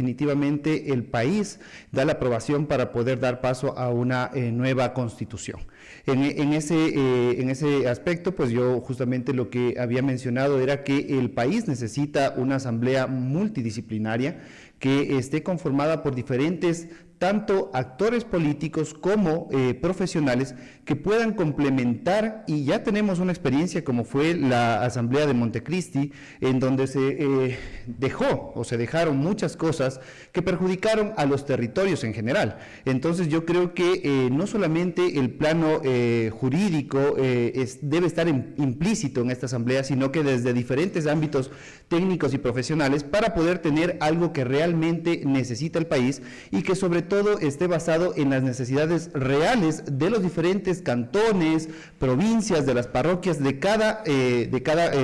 definitivamente el país da la aprobación para poder dar paso a una nueva constitución. En ese aspecto, pues yo justamente lo que había mencionado era que el país necesita una asamblea multidisciplinaria que esté conformada por diferentes tanto actores políticos como profesionales que puedan complementar, y ya tenemos una experiencia como fue la Asamblea de Montecristi, en donde se dejaron muchas cosas que perjudicaron a los territorios en general. Entonces yo creo que no solamente el plano jurídico debe estar implícito en esta asamblea, sino que desde diferentes ámbitos técnicos y profesionales para poder tener algo que realmente necesita el país y que sobre todo esté basado en las necesidades reales de los diferentes cantones, provincias, de las parroquias de cada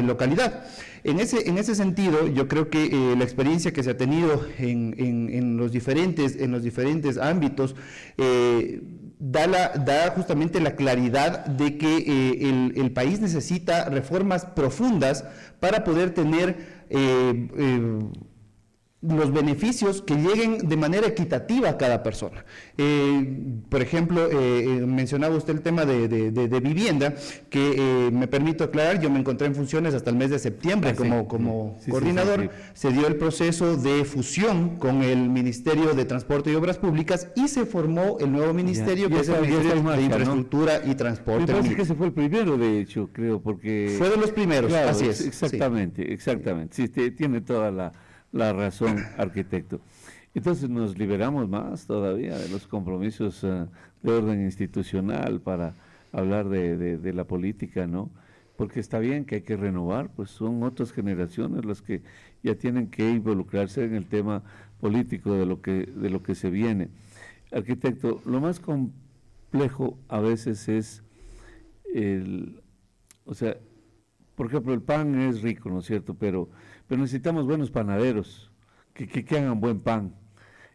localidad. En ese sentido, yo creo que la experiencia que se ha tenido en los diferentes ámbitos da justamente la claridad de que el país necesita reformas profundas para poder tener los beneficios que lleguen de manera equitativa a cada persona. Por ejemplo, mencionaba usted el tema de vivienda, que me permito aclarar, yo me encontré en funciones hasta el mes de septiembre como coordinador. Se dio el proceso de fusión con el Ministerio de Transporte y Obras Públicas y se formó el nuevo ministerio, que es el Ministerio de Infraestructura y Transporte. Me parece que ese fue el primero, de hecho, creo, porque... Fue de los primeros, claro, así es. Exactamente. Sí, tiene toda la razón, arquitecto. Entonces nos liberamos más todavía de los compromisos de orden institucional para hablar de la política, ¿no? Porque está bien que hay que renovar, pues son otras generaciones las que ya tienen que involucrarse en el tema político de lo que se viene. Arquitecto, lo más complejo a veces es por ejemplo, el pan es rico, ¿no es cierto? Pero necesitamos buenos panaderos que hagan buen pan.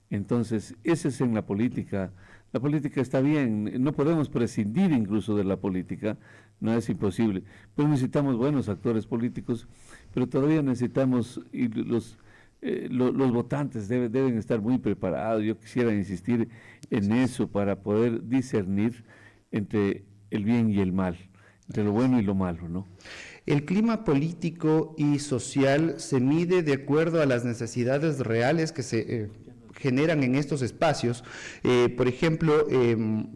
Entonces, ese es en la política. La política está bien, no podemos prescindir incluso de la política, no es imposible, pero necesitamos buenos actores políticos, pero todavía necesitamos, y los votantes deben estar muy preparados. Yo quisiera insistir en eso para poder discernir entre el bien y el mal, entre lo bueno y lo malo, ¿no? El clima político y social se mide de acuerdo a las necesidades reales que se generan en estos espacios. Por ejemplo,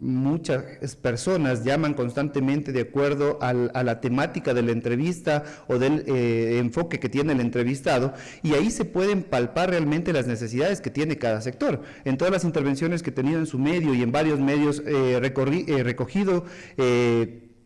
muchas personas llaman constantemente de acuerdo a la temática de la entrevista o del enfoque que tiene el entrevistado, y ahí se pueden palpar realmente las necesidades que tiene cada sector. En todas las intervenciones que he tenido en su medio y en varios medios recogido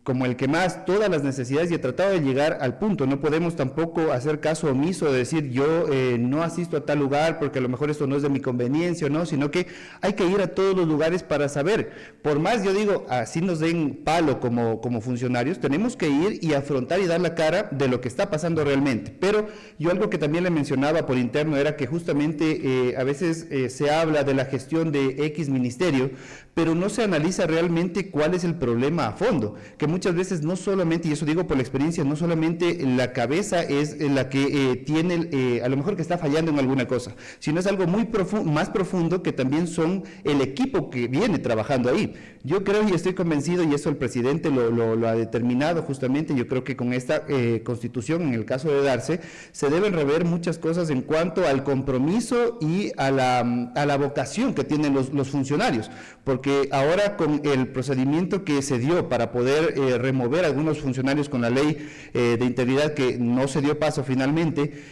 como el que más todas las necesidades y he tratado de llegar al punto. No podemos tampoco hacer caso omiso de decir yo no asisto a tal lugar porque a lo mejor esto no es de mi conveniencia o no, sino que hay que ir a todos los lugares para saber. Por más, yo digo, así nos den palo como funcionarios, tenemos que ir y afrontar y dar la cara de lo que está pasando realmente. Pero yo algo que también le mencionaba por interno era que justamente a veces se habla de la gestión de X ministerio, pero no se analiza realmente cuál es el problema a fondo, que muchas veces no solamente, y eso digo por la experiencia, no solamente la cabeza es la que tiene, a lo mejor que está fallando en alguna cosa, sino es algo muy más profundo, que también son el equipo que viene trabajando ahí. Yo creo y estoy convencido, y eso el presidente lo ha determinado justamente, yo creo que con esta constitución, en el caso de darse, se deben rever muchas cosas en cuanto al compromiso y a la vocación que tienen los funcionarios, porque ahora con el procedimiento que se dio para poder remover a algunos funcionarios con la ley de integridad, que no se dio paso finalmente,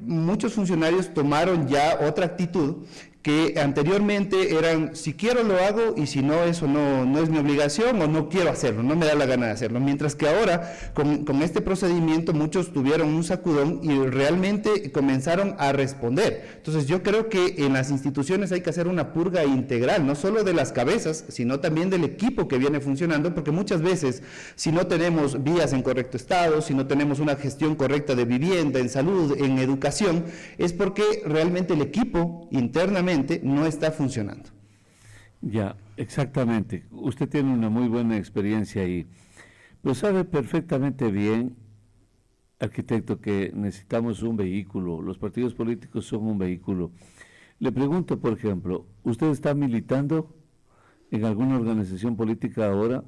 muchos funcionarios tomaron ya otra actitud, que anteriormente eran, si quiero lo hago, y si no, eso no es mi obligación, o no quiero hacerlo, no me da la gana de hacerlo. Mientras que ahora, con este procedimiento, muchos tuvieron un sacudón y realmente comenzaron a responder. Entonces yo creo que en las instituciones hay que hacer una purga integral, no solo de las cabezas, sino también del equipo que viene funcionando, porque muchas veces, si no tenemos vías en correcto estado, si no tenemos una gestión correcta de vivienda, en salud, en educación, es porque realmente el equipo internamente no está funcionando. Ya, exactamente. Usted tiene una muy buena experiencia ahí. Pero sabe perfectamente bien, arquitecto, que necesitamos un vehículo. Los partidos políticos son un vehículo. Le pregunto, por ejemplo, ¿usted está militando en alguna organización política ahora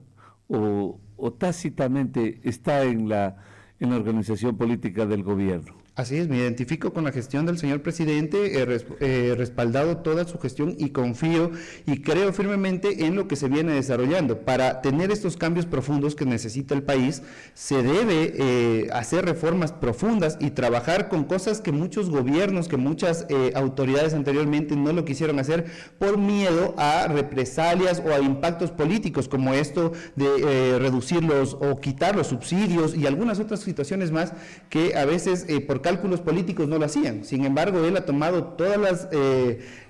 o tácitamente está en la organización política del gobierno? Así es, me identifico con la gestión del señor presidente, he respaldado toda su gestión y confío y creo firmemente en lo que se viene desarrollando. Para tener estos cambios profundos que necesita el país, se debe hacer reformas profundas y trabajar con cosas que muchos gobiernos, que muchas autoridades anteriormente no lo quisieron hacer por miedo a represalias o a impactos políticos, como esto de reducir o quitar los subsidios y algunas otras situaciones más que a veces por cálculos políticos no lo hacían. Sin embargo, él ha tomado todas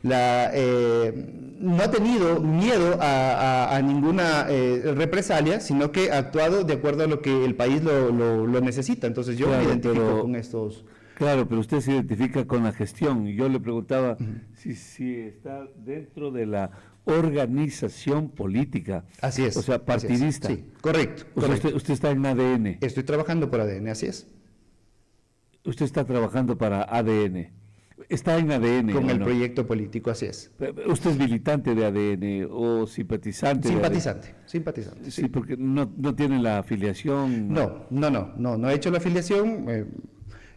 no ha tenido miedo a ninguna represalia, sino que ha actuado de acuerdo a lo que el país lo necesita. Entonces yo me identifico con estos. Claro, pero usted se identifica con la gestión. Yo le preguntaba si está dentro de la organización política. Así es. O sea, partidista. Sí, correcto. O sea, correcto. usted está en ADN. Estoy trabajando por ADN, así es. Usted está trabajando para ADN. Está en ADN. Con el no? proyecto político, así es. ¿Usted es militante de ADN o simpatizante? Simpatizante, simpatizante. Sí, porque no tiene la afiliación. No he hecho la afiliación.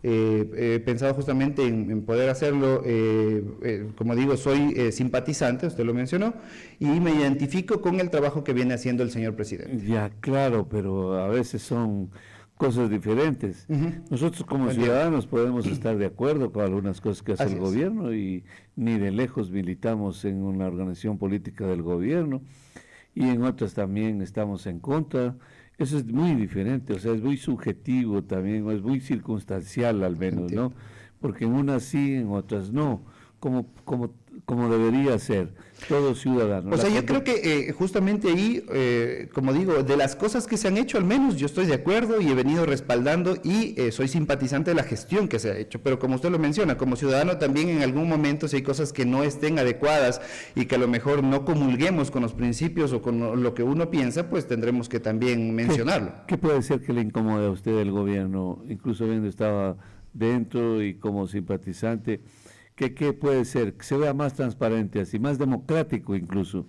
He pensado justamente en poder hacerlo. Como digo, soy simpatizante, usted lo mencionó, y me identifico con el trabajo que viene haciendo el señor presidente. Ya, claro, pero a veces son cosas diferentes. Nosotros como ciudadanos podemos estar de acuerdo con algunas cosas que hace el gobierno y ni de lejos militamos en una organización política del gobierno y en otras también estamos en contra. Eso es muy diferente, o sea, es muy subjetivo también, es muy circunstancial al menos, ¿no? Porque en unas sí, en otras no, como debería ser todo ciudadano. O sea, yo creo que justamente ahí, como digo, de las cosas que se han hecho, al menos yo estoy de acuerdo y he venido respaldando y soy simpatizante de la gestión que se ha hecho. Pero como usted lo menciona, como ciudadano también en algún momento si hay cosas que no estén adecuadas y que a lo mejor no comulguemos con los principios o con lo que uno piensa, pues tendremos que también mencionarlo. ¿Qué puede ser que le incomode a usted el gobierno, incluso viendo estaba dentro y como simpatizante? ¿Qué puede ser? Que se vea más transparente, así, más democrático incluso.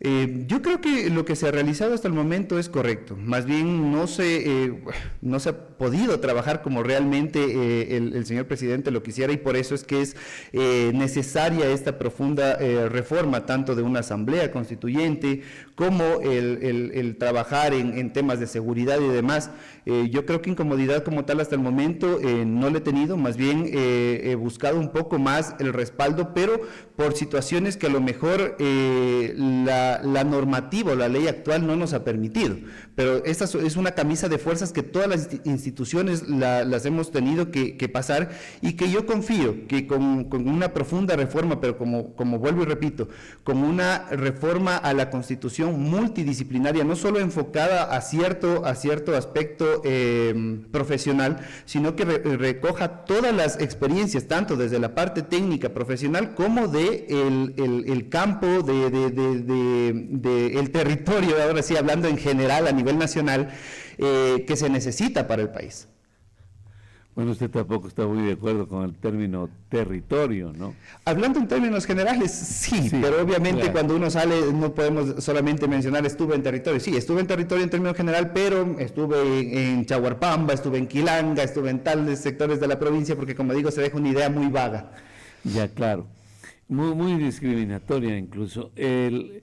Yo creo que lo que se ha realizado hasta el momento es correcto. Más bien no se ha podido trabajar como realmente el señor presidente lo quisiera y por eso es que es necesaria esta profunda reforma, tanto de una asamblea constituyente como el trabajar en temas de seguridad y demás. Yo creo que incomodidad como tal hasta el momento no le he tenido, más bien he buscado un poco más el respaldo, pero por situaciones que a lo mejor la normativa o la ley actual no nos ha permitido, pero esta es una camisa de fuerzas que todas las instituciones las hemos tenido que pasar y que yo confío que con una profunda reforma, pero como vuelvo y repito, con una reforma a la Constitución multidisciplinaria, no solo enfocada a cierto aspecto profesional, sino que recoja todas las experiencias, tanto desde la parte técnica profesional como de el campo el territorio, ahora sí hablando en general a nivel nacional, que se necesita para el país. Bueno, usted tampoco está muy de acuerdo con el término territorio, ¿no? Hablando en términos generales, sí, pero obviamente claro, cuando uno sale no podemos solamente mencionar estuve en territorio. Sí, estuve en territorio en términos general, pero estuve en Chahuarpamba, estuve en Quilanga, estuve en tales sectores de la provincia, porque como digo, se deja una idea muy vaga. Ya, claro. Muy discriminatoria incluso. El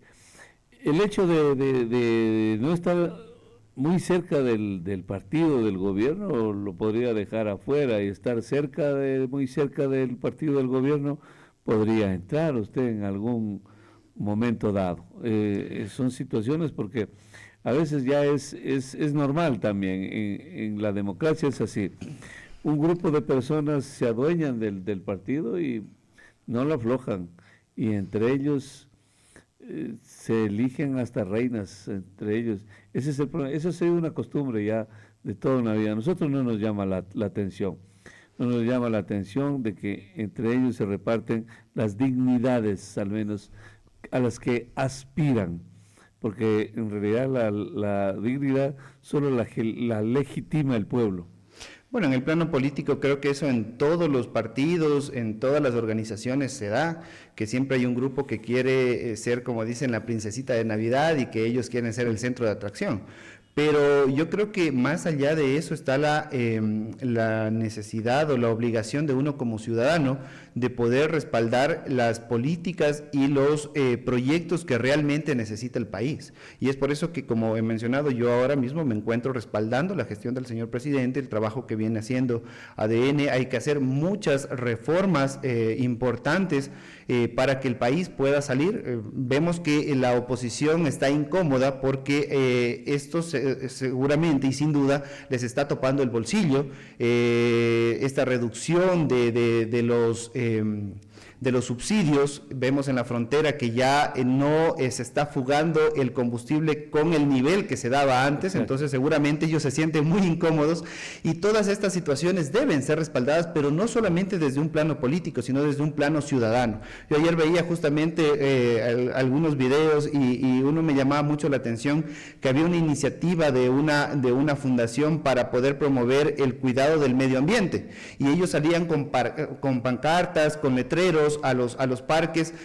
hecho de no estar muy cerca del partido, del gobierno, lo podría dejar afuera y estar muy cerca del partido del gobierno, podría entrar usted en algún momento dado. Son situaciones porque a veces ya es normal también, en la democracia es así. Un grupo de personas se adueñan del partido y no lo aflojan, y entre ellos se eligen hasta reinas, entre ellos. Ese es el problema. Eso sería una costumbre ya de toda una vida. A nosotros no nos llama la atención, no nos llama la atención de que entre ellos se reparten las dignidades, al menos a las que aspiran, porque en realidad la dignidad solo la legitima el pueblo. Bueno, en el plano político creo que eso en todos los partidos, en todas las organizaciones se da, que siempre hay un grupo que quiere ser, como dicen, la princesita de Navidad y que ellos quieren ser el centro de atracción. Pero yo creo que más allá de eso está la necesidad o la obligación de uno como ciudadano de poder respaldar las políticas y los proyectos que realmente necesita el país. Y es por eso que, como he mencionado, yo ahora mismo me encuentro respaldando la gestión del señor presidente, el trabajo que viene haciendo ADN. Hay que hacer muchas reformas importantes para que el país pueda salir. Vemos que la oposición está incómoda porque esto seguramente y sin duda les está topando el bolsillo. Esta reducción de los subsidios, vemos en la frontera que ya no se está fugando el combustible con el nivel que se daba antes, entonces seguramente ellos se sienten muy incómodos y todas estas situaciones deben ser respaldadas, pero no solamente desde un plano político, sino desde un plano ciudadano. Yo ayer veía justamente algunos videos y uno me llamaba mucho la atención que había una iniciativa de una fundación para poder promover el cuidado del medio ambiente y ellos salían con pancartas, con letreros a los parques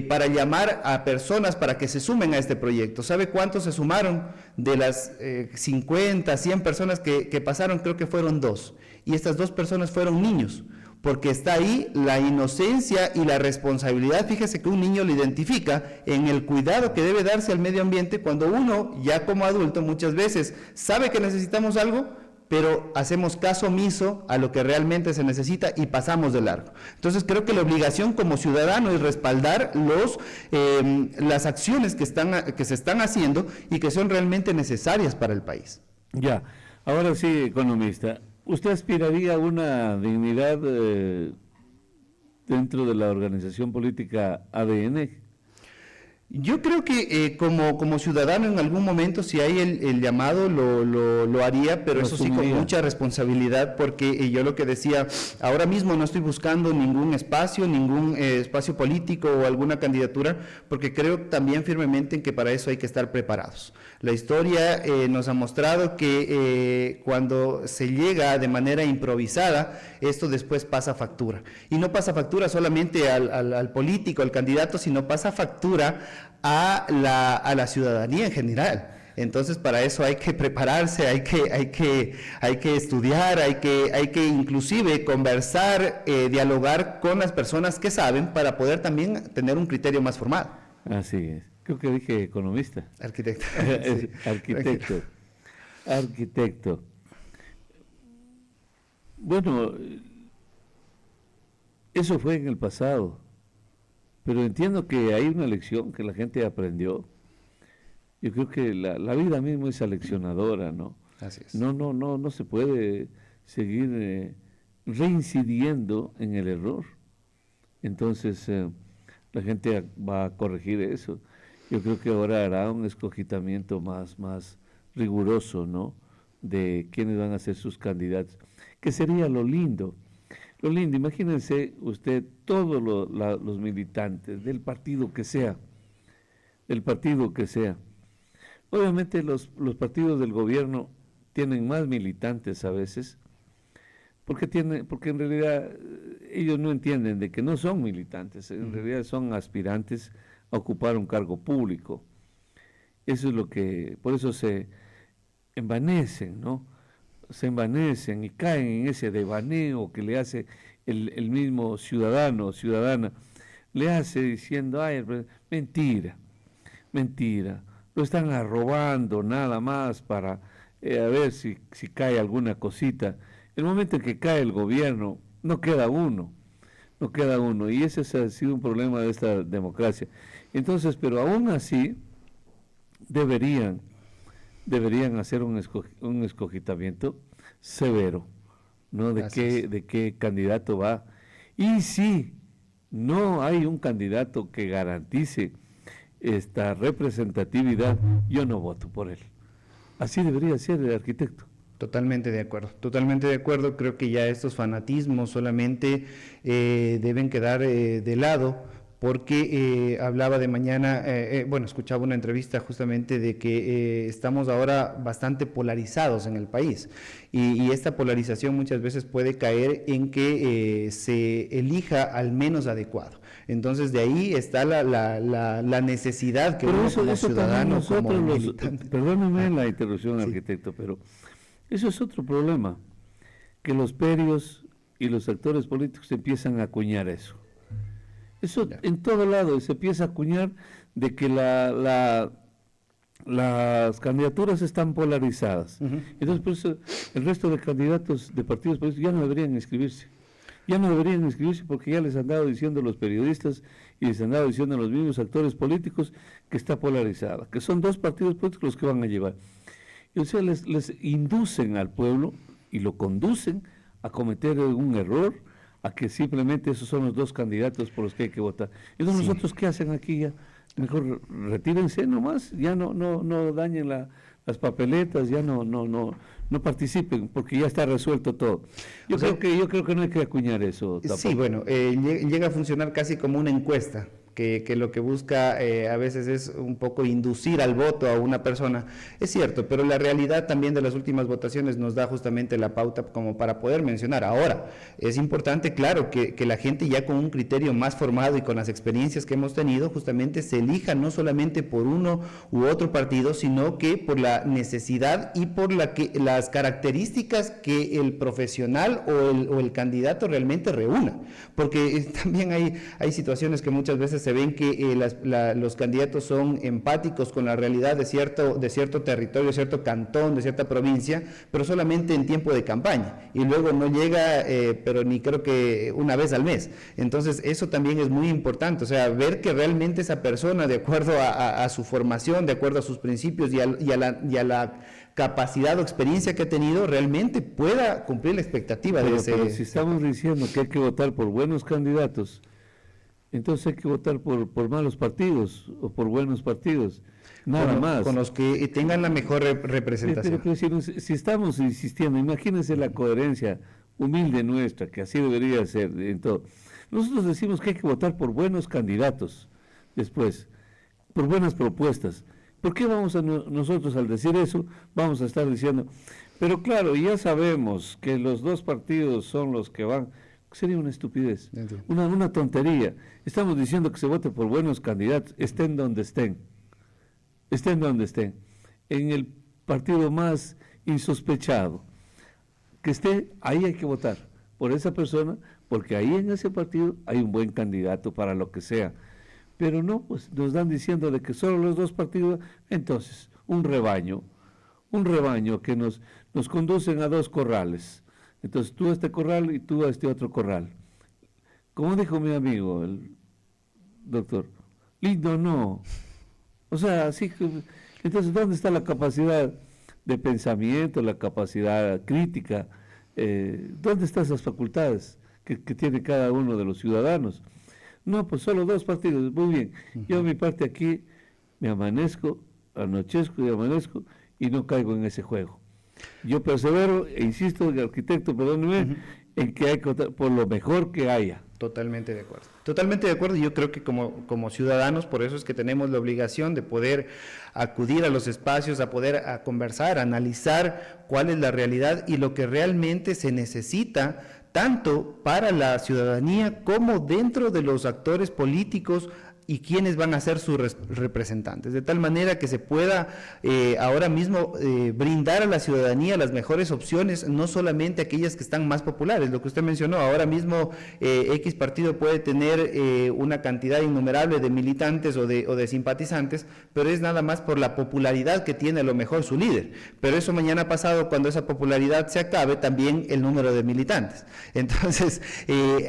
para llamar a personas para que se sumen a este proyecto. ¿Sabe cuántos se sumaron? De las 50, 100 personas que pasaron, creo que fueron 2. Y estas 2 personas fueron niños, porque está ahí la inocencia y la responsabilidad. Fíjese que un niño lo identifica en el cuidado que debe darse al medio ambiente cuando uno, ya como adulto, muchas veces sabe que necesitamos algo, pero hacemos caso omiso a lo que realmente se necesita y pasamos de largo. Entonces creo que la obligación como ciudadano es respaldar las acciones que se están haciendo y que son realmente necesarias para el país. Ya, ahora sí, economista, ¿usted aspiraría a una dignidad dentro de la organización política ADN? Yo creo que como ciudadano en algún momento, si hay el llamado, lo haría, pero eso sí con mucha responsabilidad, porque yo lo que decía, ahora mismo no estoy buscando ningún espacio político o alguna candidatura, porque creo también firmemente en que para eso hay que estar preparados. La historia nos ha mostrado que cuando se llega de manera improvisada, esto después pasa factura. Y no pasa factura solamente al político, al candidato, sino pasa factura a la ciudadanía en general. Entonces para eso hay que prepararse, hay que estudiar, hay que inclusive conversar, dialogar con las personas que saben para poder también tener un criterio más formal. Así es. Creo que dije economista. Arquitecto. Sí. Arquitecto. Bueno, eso fue en el pasado, pero entiendo que hay una lección que la gente aprendió. Yo creo que la vida misma es aleccionadora, ¿no? Así es. No se puede seguir reincidiendo en el error. Entonces, la gente va a corregir eso. Yo creo que ahora hará un escogimiento más riguroso, ¿no? De quiénes van a ser sus candidatos, que sería lo lindo. Lo lindo, imagínense usted todos los militantes del partido que sea, Obviamente los partidos del gobierno tienen más militantes a veces, porque en realidad ellos no entienden de que no son militantes, en realidad son aspirantes a ocupar un cargo público. Eso es por eso se envanecen, ¿no? Se envanecen y caen en ese devaneo que le hace el mismo ciudadano o ciudadana, le hace diciendo, ay, mentira, lo están arrobando nada más para a ver si cae alguna cosita. El momento en que cae el gobierno, no queda uno, y ese ha sido un problema de esta democracia. Entonces, pero aún así, deberían hacer un escogimiento severo, ¿no? De qué candidato va. Y si no hay un candidato que garantice esta representatividad, yo no voto por él. Así debería ser el arquitecto. Totalmente de acuerdo. Creo que ya estos fanatismos solamente deben quedar de lado, porque hablaba de mañana, bueno, escuchaba una entrevista justamente de que estamos ahora bastante polarizados en el país y esta polarización muchas veces puede caer en que se elija al menos adecuado. Entonces de ahí está la necesidad que pero uno eso, como eso ciudadano, también como nosotros, militante. perdóneme la interrupción, Sí. arquitecto, pero eso es otro problema, que los perios y los actores políticos empiezan a acuñar eso. Eso Ya. en todo lado se empieza a acuñar de que las candidaturas están polarizadas. Ujú. Entonces, por eso, el resto de candidatos de partidos políticos ya no deberían inscribirse. Ya no deberían inscribirse porque ya les han dado diciendo los periodistas y les han dado diciendo los mismos actores políticos que está polarizada, que son dos partidos políticos los que van a llevar. Y o sea, les inducen al pueblo y lo conducen a cometer un error, a que simplemente esos son los dos candidatos por los que hay que votar. Entonces, Sí. nosotros, ¿qué hacen aquí ya? Mejor retírense nomás, ya no dañen las papeletas, ya no participen, porque ya está resuelto todo. Yo creo que no hay que acuñar eso tampoco. Sí, bueno, llega a funcionar casi como una encuesta, que lo que busca a veces es un poco inducir al voto a una persona. Es cierto, pero la realidad también de las últimas votaciones nos da justamente la pauta como para poder mencionar. Ahora, es importante, claro, que la gente ya con un criterio más formado y con las experiencias que hemos tenido, justamente se elija no solamente por uno u otro partido, sino que por la necesidad y por las características que el profesional o el candidato realmente reúna. Porque también hay situaciones que muchas veces se ven que los candidatos son empáticos con la realidad de cierto territorio, cierto cantón, de cierta provincia, pero solamente en tiempo de campaña, y luego no llega, pero ni creo que una vez al mes. Entonces eso también es muy importante, o sea, ver que realmente esa persona, de acuerdo a su formación, de acuerdo a sus principios y a la capacidad o experiencia que ha tenido, realmente pueda cumplir la expectativa de ese. Pero si estamos diciendo que hay que votar por buenos candidatos, entonces hay que votar por malos partidos o por buenos partidos, nada más. Con los que tengan la mejor representación. Pero si estamos insistiendo, imagínense la coherencia humilde nuestra, que así debería ser en todo. Nosotros decimos que hay que votar por buenos candidatos, después, por buenas propuestas. ¿Por qué vamos a nosotros al decir eso, vamos a estar diciendo, pero claro, ya sabemos que los dos partidos son los que van? Sería una estupidez, una tontería. Estamos diciendo que se vote por buenos candidatos, estén donde estén, en el partido más insospechado, que esté, ahí hay que votar por esa persona, porque ahí en ese partido hay un buen candidato para lo que sea. Pero no, pues nos dan diciendo de que solo los dos partidos, entonces, un rebaño que nos conducen a dos corrales. Entonces tú a este corral y tú a este otro corral. Como dijo mi amigo, el doctor, lindo no. O sea, así que, entonces, ¿dónde está la capacidad de pensamiento, la capacidad crítica? ¿Dónde están esas facultades que tiene cada uno de los ciudadanos? No, pues solo dos partidos, muy bien. Yo mi parte aquí me amanezco, anochezco y amanezco y no caigo en ese juego. Yo persevero e insisto, el arquitecto, perdóneme, en que hay que votar por lo mejor que haya. Totalmente de acuerdo. Totalmente de acuerdo. Yo creo que como ciudadanos, por eso es que tenemos la obligación de poder acudir a los espacios, a poder a conversar, a analizar cuál es la realidad y lo que realmente se necesita, tanto para la ciudadanía como dentro de los actores políticos y quiénes van a ser sus representantes, de tal manera que se pueda ahora mismo brindar a la ciudadanía las mejores opciones, no solamente aquellas que están más populares, lo que usted mencionó, ahora mismo X partido puede tener una cantidad innumerable de militantes o de simpatizantes, pero es nada más por la popularidad que tiene a lo mejor su líder, pero eso mañana pasado, cuando esa popularidad se acabe, también el número de militantes. Entonces,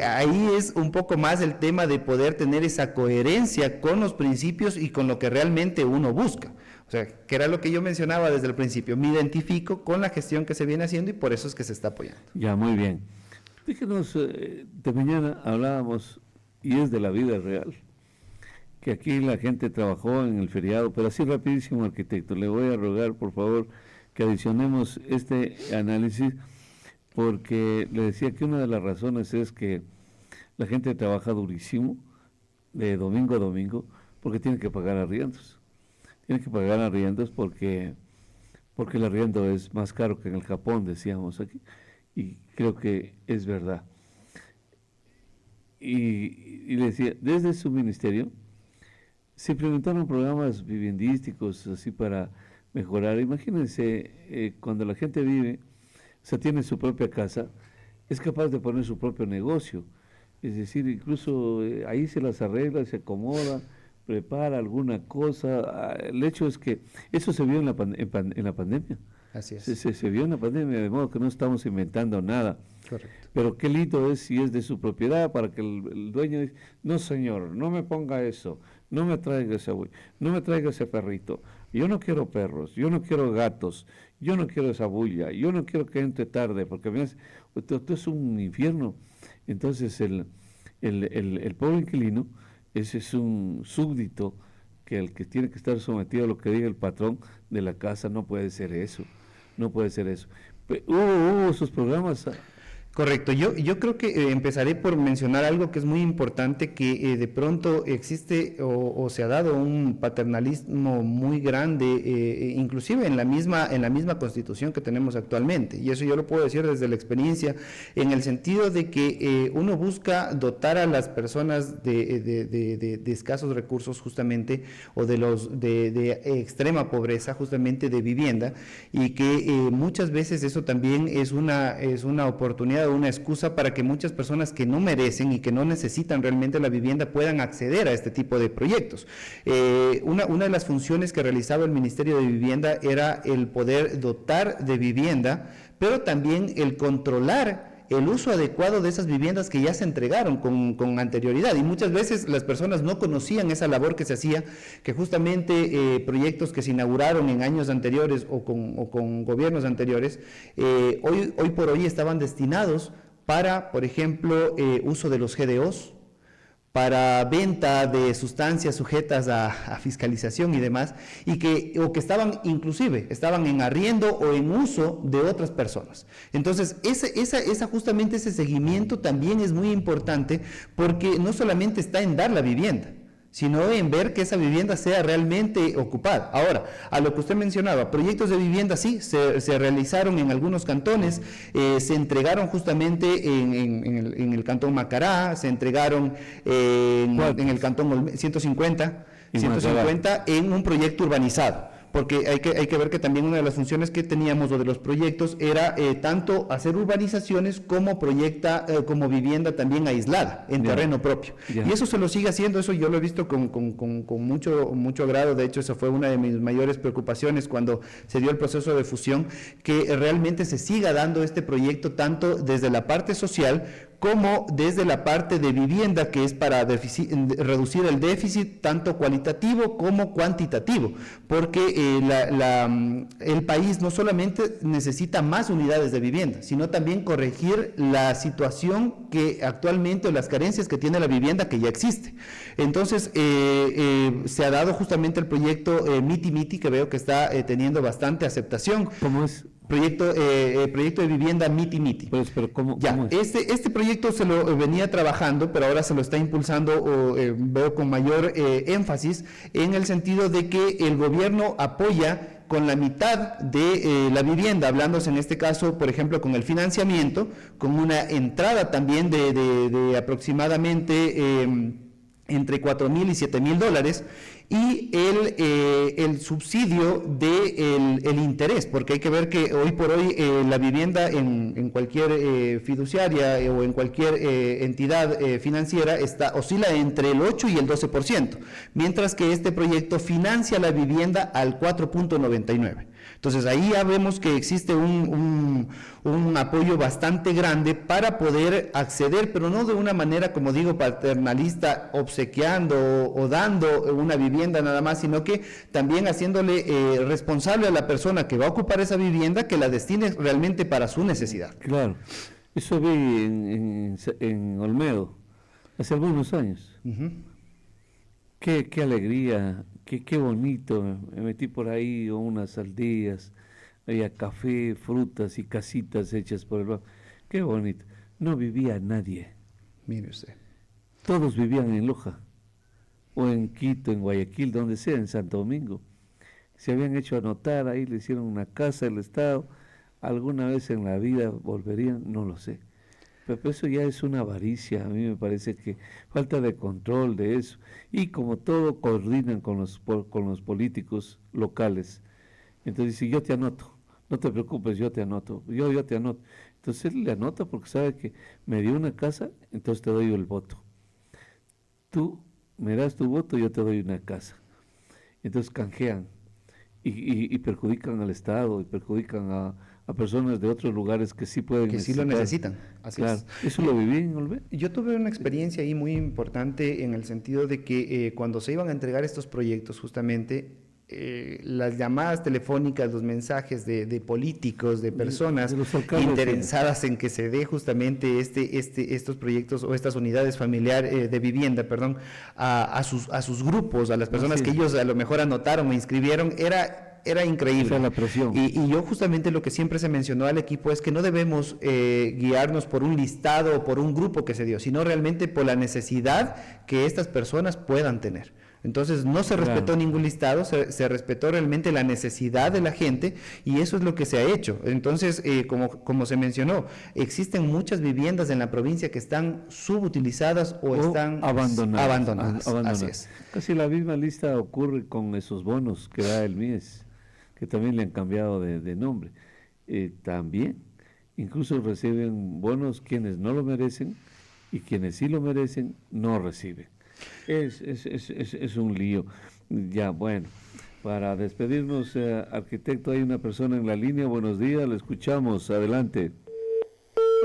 ahí es un poco más el tema de poder tener esa coherencia con los principios y con lo que realmente uno busca. O sea, que era lo que yo mencionaba desde el principio, me identifico con la gestión que se viene haciendo y por eso es que se está apoyando. Ya, muy bien. Díganos, de mañana hablábamos, y es de la vida real, que aquí la gente trabajó en el feriado, pero así rapidísimo, arquitecto, le voy a rogar, por favor, que adicionemos este análisis, porque le decía que una de las razones es que la gente trabaja durísimo, de domingo a domingo porque tienen que pagar arriendos. Tienen que pagar arriendos porque el arriendo es más caro que en el Japón, decíamos aquí, y creo que es verdad. Y le decía, desde su ministerio se implementaron programas viviendísticos así para mejorar. Imagínense, cuando la gente vive, o sea, tiene su propia casa, es capaz de poner su propio negocio. Es decir, incluso ahí se las arregla, se acomoda, prepara alguna cosa. El hecho es que eso se vio en la pandemia. Así es. Se vio en la pandemia, de modo que no estamos inventando nada. Correcto. Pero qué lindo es si es de su propiedad para que el dueño dice, no señor, no me ponga eso, no me traiga ese buey, no me traiga ese perrito, yo no quiero perros, yo no quiero gatos, yo no quiero esa bulla, yo no quiero que entre tarde, porque me hace, esto es un infierno. Entonces el pobre inquilino, ese es un súbdito que el que tiene que estar sometido a lo que diga el patrón de la casa, no puede ser eso, no puede ser eso. Hubo esos programas. Correcto, yo creo que empezaré por mencionar algo que es muy importante, que de pronto existe o se ha dado un paternalismo muy grande, inclusive en la misma Constitución que tenemos actualmente, y eso yo lo puedo decir desde la experiencia, en el sentido de que uno busca dotar a las personas de escasos recursos justamente, o de extrema pobreza justamente de vivienda, y que muchas veces eso también es una oportunidad, una excusa para que muchas personas que no merecen y que no necesitan realmente la vivienda puedan acceder a este tipo de proyectos. Una de las funciones que realizaba el Ministerio de Vivienda era el poder dotar de vivienda, pero también el controlar el uso adecuado de esas viviendas que ya se entregaron con anterioridad, y muchas veces las personas no conocían esa labor que se hacía, que justamente proyectos que se inauguraron en años anteriores o con gobiernos anteriores, hoy por hoy estaban destinados para, por ejemplo, uso de los GDOs, para venta de sustancias sujetas a fiscalización y demás, o que estaban en arriendo o en uso de otras personas. Entonces, justamente ese seguimiento también es muy importante, porque no solamente está en dar la vivienda, sino en ver que esa vivienda sea realmente ocupada. Ahora, a lo que usted mencionaba, proyectos de vivienda sí, se realizaron en algunos cantones, se entregaron justamente en el cantón Macará, se entregaron en el cantón 150 en un proyecto urbanizado. Porque hay que ver que también una de las funciones que teníamos o de los proyectos era tanto hacer urbanizaciones como vivienda también aislada, en terreno propio. Y eso se lo sigue haciendo, eso yo lo he visto con mucho agrado. De hecho, esa fue una de mis mayores preocupaciones cuando se dio el proceso de fusión, que realmente se siga dando este proyecto tanto desde la parte social como desde la parte de vivienda, que es para reducir el déficit tanto cualitativo como cuantitativo, porque el país no solamente necesita más unidades de vivienda, sino también corregir la situación que actualmente, o las carencias que tiene la vivienda que ya existe. Entonces, se ha dado justamente el proyecto Miti Miti, que veo que está teniendo bastante aceptación. ¿Cómo es? Proyecto de vivienda Miti Miti. Pero ¿cómo es? Este proyecto se lo venía trabajando, pero ahora se lo está impulsando, veo con mayor énfasis, en el sentido de que el gobierno apoya con la mitad de la vivienda, hablándose en este caso, por ejemplo, con el financiamiento, con una entrada también de aproximadamente entre $4,000 y $7,000, y el subsidio del interés, porque hay que ver que hoy por hoy la vivienda en cualquier fiduciaria o en cualquier entidad financiera oscila entre el 8 y el 12%, mientras que este proyecto financia la vivienda al 4.99%. Entonces ahí ya vemos que existe un apoyo bastante grande para poder acceder, pero no de una manera, como digo, paternalista, obsequiando o dando una vivienda nada más, sino que también haciéndole responsable a la persona que va a ocupar esa vivienda, que la destine realmente para su necesidad. Claro, eso vi en Olmedo hace algunos años. Uh-huh. Qué alegría, qué bonito. Me metí por ahí unas aldeas, había café, frutas y casitas hechas por el barrio. Qué bonito. No vivía nadie. Mire usted. Todos vivían en Loja. o en Quito, en Guayaquil, donde sea, en Santo Domingo. Se habían hecho anotar, ahí le hicieron una casa del Estado, alguna vez en la vida volverían, no lo sé. Pero eso ya es una avaricia, a mí me parece que falta de control de eso. Y como todo coordinan con los políticos locales, entonces dice, yo te anoto, no te preocupes, yo te anoto, yo te anoto. Entonces él le anota porque sabe que me dio una casa, entonces te doy el voto. Tú me das tu voto, yo te doy una casa. Entonces canjean y perjudican al Estado y perjudican a personas de otros lugares que sí pueden Que sí lo necesitan. Así claro, es. eso lo viví en Olvé. Yo tuve una experiencia ahí muy importante en el sentido de que cuando se iban a entregar estos proyectos, justamente, las llamadas telefónicas, los mensajes de políticos, de personas de los alcaldes, interesadas en que se dé justamente estos proyectos o estas unidades de vivienda, perdón, a sus grupos, a las personas que ellos a lo mejor anotaron o inscribieron, era increíble. O sea, la presión. Y yo justamente lo que siempre se mencionó al equipo es que no debemos guiarnos por un listado o por un grupo que se dio, sino realmente por la necesidad que estas personas puedan tener. Entonces no se respetó ningún listado, se respetó realmente la necesidad de la gente y eso es lo que se ha hecho. Entonces, como se mencionó, existen muchas viviendas en la provincia que están subutilizadas o están abandonadas. Así es. Casi la misma lista ocurre con esos bonos que da el MIES, que también le han cambiado de nombre. También, incluso reciben bonos quienes no lo merecen y quienes sí lo merecen no reciben. Es un lío. Ya, bueno, para despedirnos, arquitecto, hay una persona en la línea. Buenos días, le escuchamos. Adelante.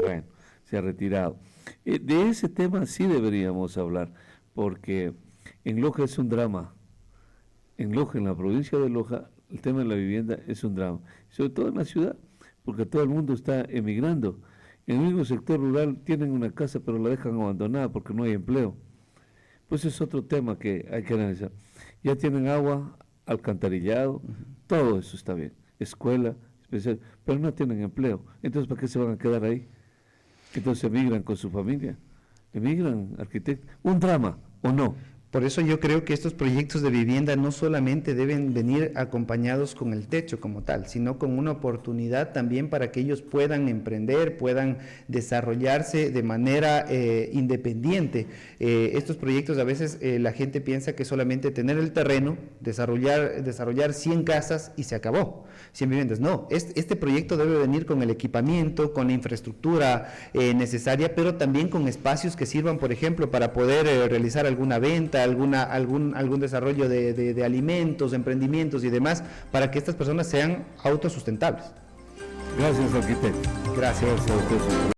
Bueno, se ha retirado. De ese tema sí deberíamos hablar, porque en Loja es un drama. En Loja, en la provincia de Loja, el tema de la vivienda es un drama. Sobre todo en la ciudad, porque todo el mundo está emigrando. En el mismo sector rural tienen una casa, pero la dejan abandonada porque no hay empleo. Pues es otro tema que hay que analizar. Ya tienen agua, alcantarillado, todo eso está bien. Escuela, especial, pero no tienen empleo. Entonces, ¿para qué se van a quedar ahí? Entonces emigran con su familia. Emigran, arquitectos. Un drama, ¿o no? Por eso yo creo que estos proyectos de vivienda no solamente deben venir acompañados con el techo como tal, sino con una oportunidad también para que ellos puedan emprender, puedan desarrollarse de manera independiente. Estos proyectos a veces la gente piensa que solamente tener el terreno, desarrollar 100 casas y se acabó, 100 viviendas. No, este proyecto debe venir con el equipamiento, con la infraestructura necesaria, pero también con espacios que sirvan, por ejemplo, para poder realizar alguna venta, algún desarrollo de alimentos, emprendimientos y demás, para que estas personas sean autosustentables. Gracias, arquitecto. Gracias. Gracias a usted.